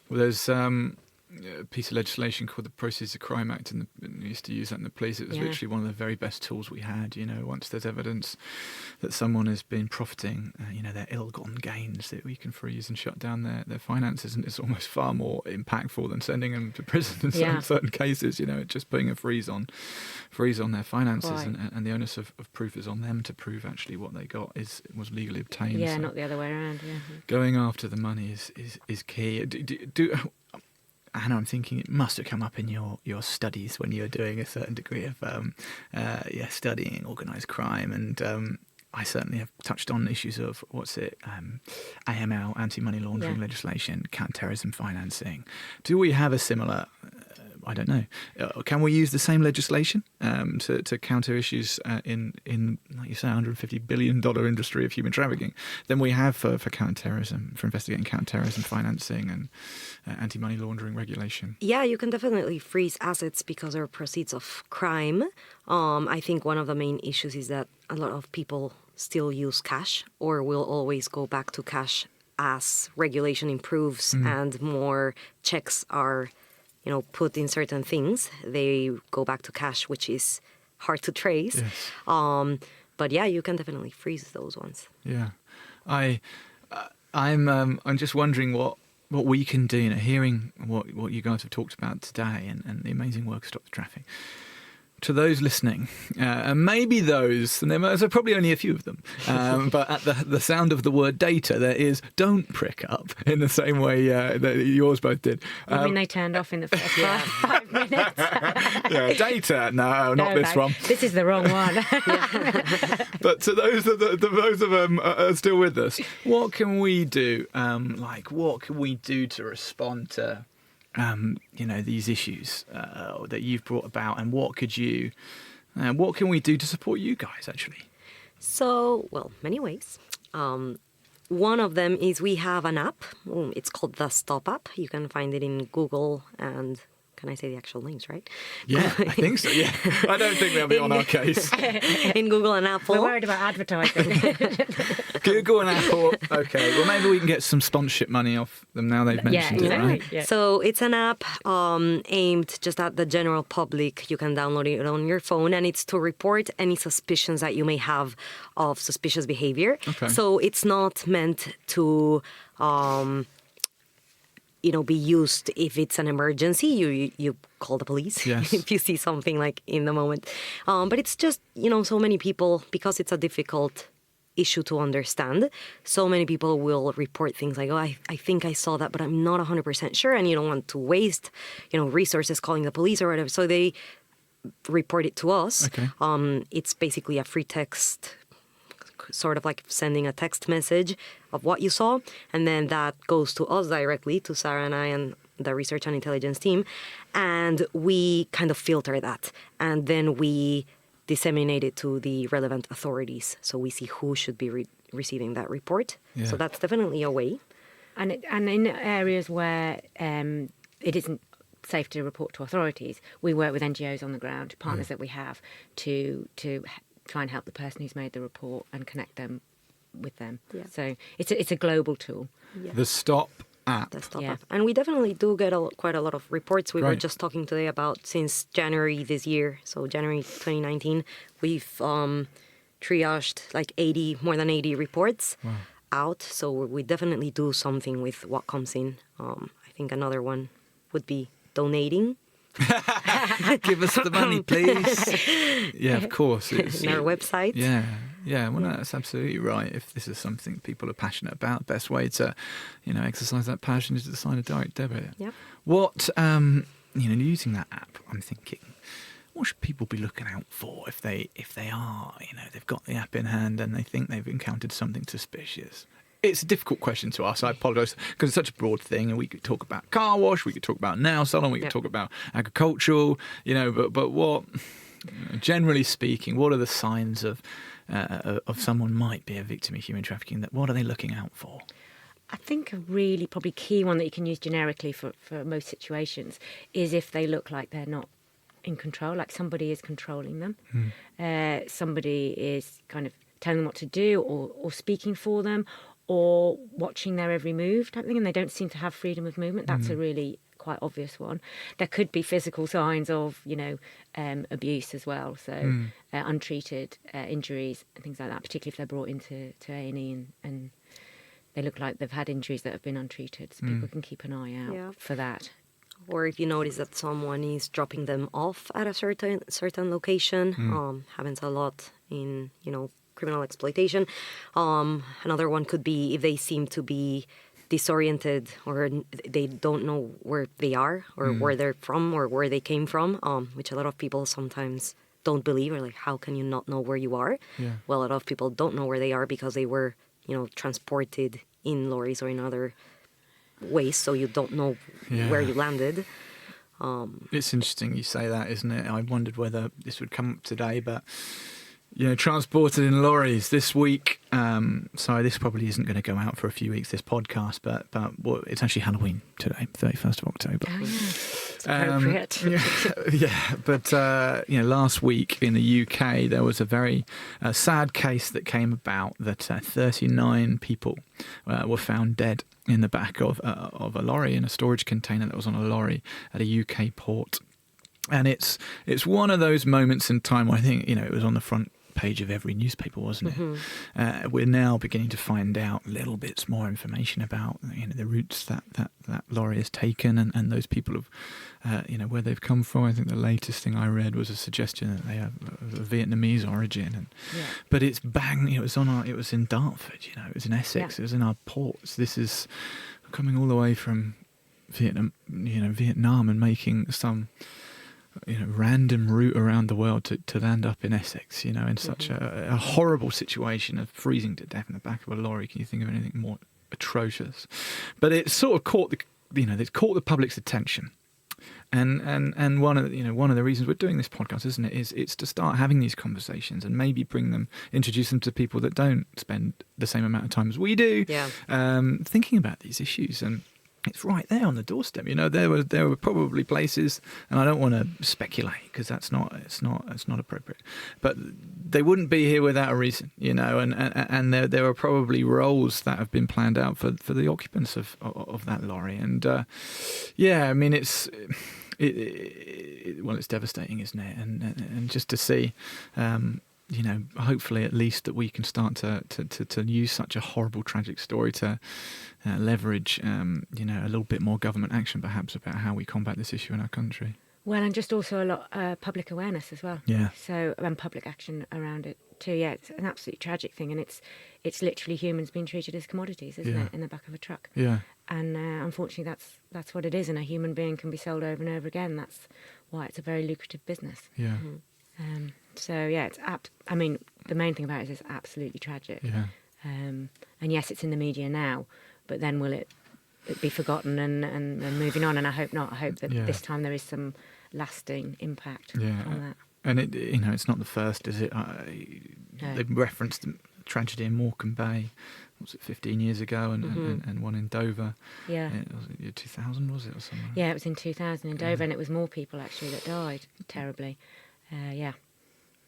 Well, there's a piece of legislation called the Proceeds of Crime Act, and we used to use that in the police. It was literally one of the very best tools we had. You know, once there's evidence that someone has been profiting, their ill-gotten gains, that we can freeze and shut down their finances, and it's almost far more impactful than sending them to prison in certain cases. You know, just putting a freeze on their finances, Right. and the onus of proof is on them to prove actually what they got was legally obtained. Yeah, So not the other way around. Yeah. going after the money is key. Anna, I'm thinking it must have come up in your studies when you were doing a certain degree of studying organised crime, and I certainly have touched on issues of AML, anti-money laundering legislation, counter-terrorism financing. Do we have a similar? I don't know. Can we use the same legislation to counter issues in, like you say, $150 billion industry of human trafficking than we have for counter-terrorism, for investigating counter-terrorism financing and anti-money laundering regulation? Yeah, you can definitely freeze assets because they're proceeds of crime. I think one of the main issues is that a lot of people still use cash, or will always go back to cash as regulation improves and more checks are put in certain things. They go back to cash, which is hard to trace. Yes. But yeah, you can definitely freeze those ones. Yeah, I'm just wondering what we can do. Hearing what you guys have talked about today, and the amazing work of Stop the Traffic. To those listening, and maybe those, and there's probably only a few of them, but at the sound of the word data, there is don't prick up in the same way that yours both did. I mean, they turned off in the first 5 minutes. Data, no, not this one. This is the wrong one. But to those of them are still with us, what can we do? What can we do to respond to these issues that you've brought about, and what can we do to support you guys, actually? So, many ways. One of them is we have an app. It's called the Stop app. You can find it in Google and... Can I say the actual names, right? Yeah, I think so, yeah. I don't think they'll be on our case. In Google and Apple. We're worried about advertising. Google and Apple. Okay, well, maybe we can get some sponsorship money off them now they've mentioned it, right? Yeah. So it's an app aimed just at the general public. You can download it on your phone, and it's to report any suspicions that you may have of suspicious behavior. Okay. So it's not meant to... be used if it's an emergency. You call the police Yes. if you see something like in the moment. But it's just, so many people, because it's a difficult issue to understand, so many people will report things like, oh, I think I saw that, but I'm not 100% sure, and you don't want to waste, resources calling the police or whatever. So they report it to us. Okay. It's basically a free text, sort of like sending a text message of what you saw, and then that goes to us directly, to Sarah and I and the research and intelligence team, and we kind of filter that, and then we disseminate it to the relevant authorities, so we see who should be receiving that report. Yeah. So that's definitely a way. And in areas where it isn't safe to report to authorities, we work with NGOs on the ground, partners that we have, to try and help the person who's made the report and connect them with them. Yeah. So it's a global tool. Yeah. The Stop app. The Stop Yeah. app. And we definitely do get quite a lot of reports. We were Right. just talking today about, since January this year, so January 2019, we've triaged like more than 80 reports out. So we definitely do something with what comes in. I think another one would be donating. Give us the money, please. Yeah, of course. It's, in our website. Yeah. Well, that's absolutely right. If this is something people are passionate about, best way to, exercise that passion is to sign a direct debit. Yep. What, using that app, I'm thinking, what should people be looking out for if they are, they've got the app in hand and they think they've encountered something suspicious? It's a difficult question to ask. I apologise, because it's such a broad thing, and we could talk about car wash, we could talk about nail salon, we could talk about agricultural, but what, generally speaking, what are the signs of someone might be a victim of human trafficking? What are they looking out for? I think a really probably key one that you can use generically for most situations is if they look like they're not in control, like somebody is controlling them. Somebody is kind of telling them what to do or speaking for them, or watching their every move type thing, and they don't seem to have freedom of movement. That's a really quite obvious one. There could be physical signs of, abuse as well. So untreated injuries and things like that, particularly if they're brought into A&E and they look like they've had injuries that have been untreated. So people can keep an eye out for that. Or if you notice that someone is dropping them off at a certain location, happens a lot in, criminal exploitation. Another one could be if they seem to be disoriented, or they don't know where they are or where they're from or where they came from, which a lot of people sometimes don't believe, or like, how can you not know where you are? Yeah. Well, a lot of people don't know where they are because they were, transported in lorries or in other ways, so you don't know where you landed. It's interesting you say that, isn't it? I wondered whether this would come up today, but transported in lorries this week. Sorry, this probably isn't going to go out for a few weeks, this podcast, but it's actually Halloween today, 31st of October. Oh, yeah. It's appropriate. But last week in the UK, there was a very sad case that came about that 39 people were found dead in the back of a lorry, in a storage container that was on a lorry at a UK port. And it's one of those moments in time where I think, it was on the front page of every newspaper, wasn't it? We're now beginning to find out little bits more information about the routes that lorry has taken, and those people have where they've come from. I think the latest thing I read was a suggestion that they have a Vietnamese origin, but it's it was in Dartford, it was in Essex, it was in our ports. This is coming all the way from Vietnam and making some random route around the world to land up in Essex, in such a horrible situation of freezing to death in the back of a lorry. Can you think of anything more atrocious? But it sort of caught the public's attention. And one of the reasons we're doing this podcast, isn't it, is it's to start having these conversations and maybe introduce them to people that don't spend the same amount of time as we do, thinking about these issues. And it's right there on the doorstep. There were probably places, and I don't want to speculate because it's not appropriate. But they wouldn't be here without a reason, and there are probably roles that have been planned out for the occupants of that lorry. And it's devastating, isn't it? And just to see hopefully at least that we can start to use such a horrible, tragic story to leverage, a little bit more government action perhaps about how we combat this issue in our country. Well, and just also a lot public awareness as well. Yeah. So, and public action around it too. Yeah, it's an absolutely tragic thing, and it's literally humans being treated as commodities, isn't it, in the back of a truck? Yeah. And unfortunately, that's what it is, and a human being can be sold over and over again. That's why it's a very lucrative business. Yeah. So yeah, the main thing about it is it's absolutely tragic. Yeah. And yes, it's in the media now, but then will it be forgotten and moving on? And I hope not. I hope that this time there is some lasting impact on that. And it's not the first, is it? No. They've referenced the tragedy in Morecambe Bay. Was it 15 years ago, and one in Dover? Yeah. Was it 2000? Was it or something? Yeah, it was in 2000 in Dover, and it was more people actually that died terribly. Yeah.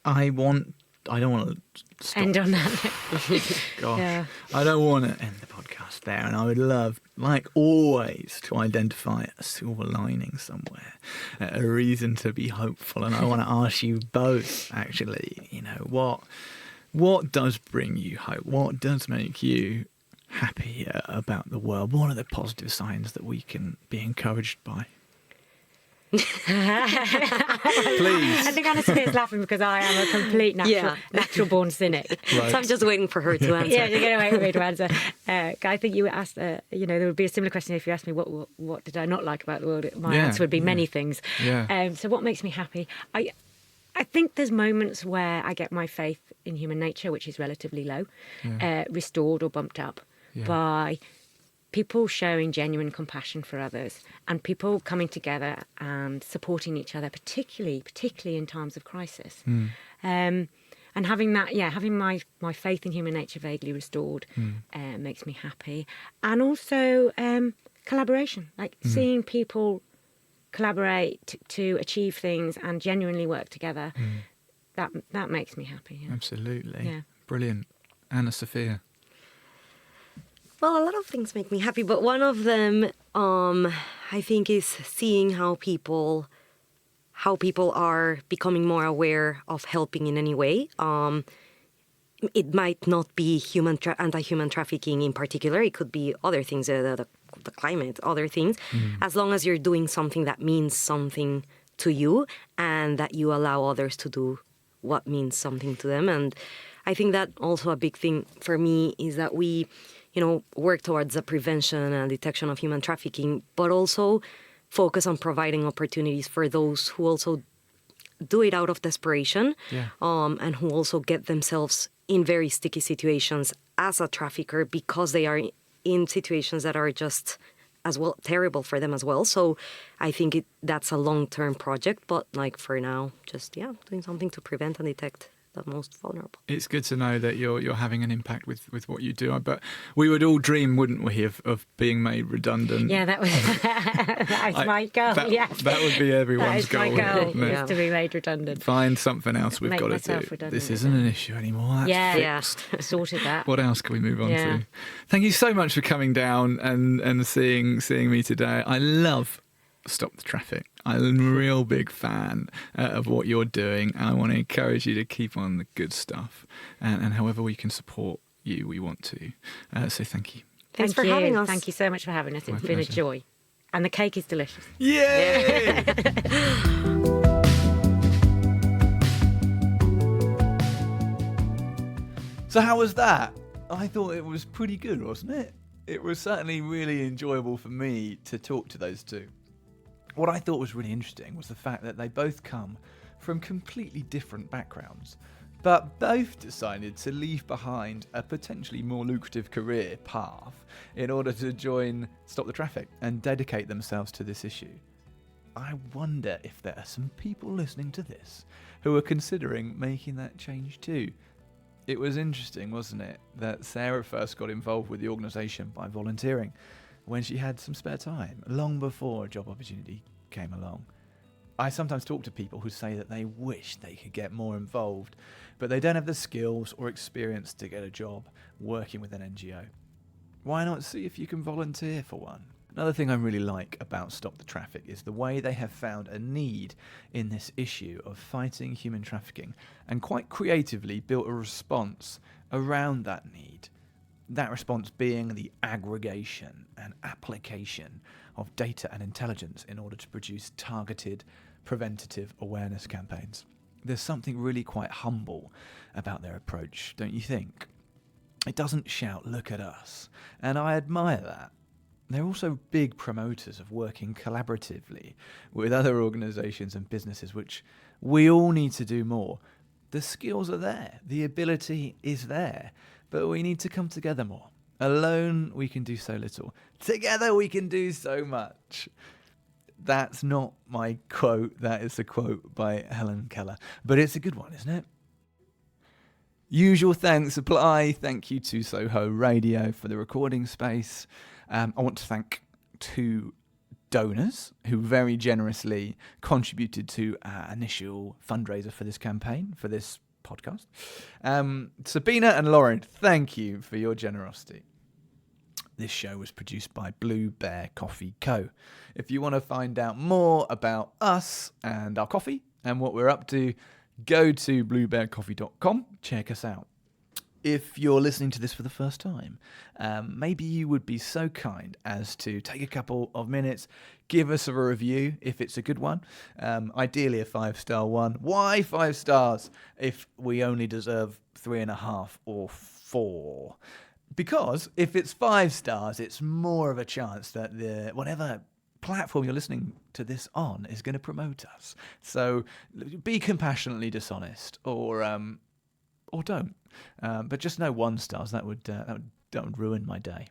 I don't want to stop. End on that. Gosh, Yeah. I don't want to end the podcast there, and I would love, like always, to identify a silver lining somewhere, a reason to be hopeful. And I want to ask you both, actually, what does bring you hope? What does make you happy about the world? What are the positive signs that we can be encouraged by? Please. I think Ana-Sofía's laughing because I am a complete natural born cynic. Right. So I'm just waiting for her to answer. Yeah, you're going to wait for me to answer. I think you were asked, there would be a similar question if you asked me what did I not like about the world. My answer would be many things. Yeah. So what makes me happy? I think there's moments where I get my faith in human nature, which is relatively low, restored or bumped up by people showing genuine compassion for others and people coming together and supporting each other, particularly in times of crisis. And having that, having my faith in human nature vaguely restored makes me happy. And also collaboration, like seeing people collaborate to achieve things and genuinely work together, that makes me happy. Yeah. Absolutely. Yeah. Brilliant. Ana-Sofía. Well, a lot of things make me happy, but one of them, I think, is seeing how people are becoming more aware of helping in any way. It might not be anti-human trafficking in particular. It could be other things, the climate, other things. As long as you're doing something that means something to you and that you allow others to do what means something to them. And I think that also a big thing for me is that we work towards the prevention and detection of human trafficking, but also focus on providing opportunities for those who also do it out of desperation, and who also get themselves in very sticky situations as a trafficker because they are in situations that are just as well terrible for them as well. So I think that's a long-term project, but like for now, just doing something to prevent and detect the most vulnerable. It's good to know that you're having an impact with what you do. But we would all dream, wouldn't we, of being made redundant? Yeah, that was my goal. That would be everyone's goal. That is my goal, Yeah. is to be made redundant. Find something else we've Make got to myself do. redundant, This isn't an issue anymore. That's fixed. Sorted that. What else can we move on Yeah. to? Thank you so much for coming down and seeing me today. I love Stop the Traffic. I'm a real big fan of what you're doing, and I want to encourage you to keep on the good stuff, and however we can support you, we want to. So thank you. Thanks for having us. Thank you so much for having us. My It's been a pleasure. joy. And the cake is delicious. Yay! So how was that? I thought it was pretty good, wasn't it? It was certainly really enjoyable for me to talk to those two. What I thought was really interesting was the fact that they both come from completely different backgrounds, but both decided to leave behind a potentially more lucrative career path in order to join Stop the Traffic and dedicate themselves to this issue. I wonder if there are some people listening to this who are considering making that change too. It was interesting, wasn't it, that Sarah first got involved with the organisation by volunteering when she had some spare time, long before a job opportunity came along. I sometimes talk to people who say that they wish they could get more involved, but they don't have the skills or experience to get a job working with an NGO. Why not see if you can volunteer for one? Another thing I really like about Stop the Traffic is the way they have found a need in this issue of fighting human trafficking and quite creatively built a response around that need. That response being the aggregation and application of data and intelligence in order to produce targeted, preventative awareness campaigns. There's something really quite humble about their approach, don't you think? It doesn't shout, "Look at us," and I admire that. They're also big promoters of working collaboratively with other organisations and businesses, which we all need to do more. The skills are there, the ability is there, but we need to come together more. Alone, we can do so little. Together, we can do so much. That's not my quote, that is a quote by Helen Keller, but it's a good one, isn't it? Usual thanks apply. Thank you to Soho Radio for the recording space. I want to thank 2 donors who very generously contributed to our initial fundraiser for this campaign, for this podcast. Sabina and Lauren, thank you for your generosity. This show was produced by Blue Bear Coffee Co. If you want to find out more about us and our coffee and what we're up to, go to bluebearcoffee.com, check us out. If you're listening to this for the first time, maybe you would be so kind as to take a couple of minutes, give us a review if it's a good one, ideally a 5-star one. Why 5 stars if we only deserve 3.5 or 4? Because if it's 5 stars, it's more of a chance that the whatever platform you're listening to this on is going to promote us. So be compassionately dishonest, or don't. But just no 1 stars. That would ruin my day.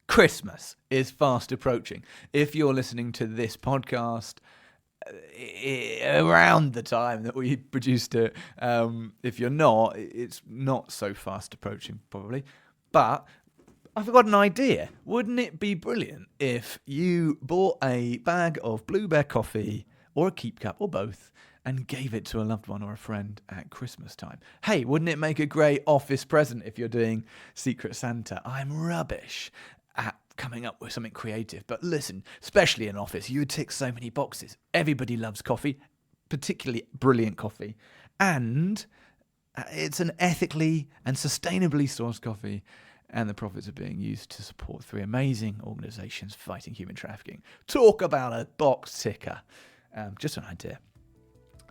Christmas is fast approaching. If you're listening to this podcast around the time that we produced it, if you're not, it's not so fast approaching probably. But I've got an idea. Wouldn't it be brilliant if you bought a bag of Blue Bear coffee or a Keep Cup or both and gave it to a loved one or a friend at Christmas time? Hey, wouldn't it make a great office present if you're doing Secret Santa? I'm rubbish at coming up with something creative, but listen, especially in office, you would tick so many boxes. Everybody loves coffee, particularly brilliant coffee, and it's an ethically and sustainably sourced coffee, and the profits are being used to support 3 amazing organisations fighting human trafficking. Talk about a box ticker. Just an idea.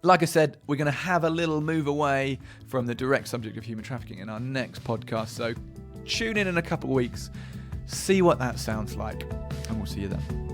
Like I said, we're going to have a little move away from the direct subject of human trafficking in our next podcast, so tune in a couple of weeks, see what that sounds like, and we'll see you then.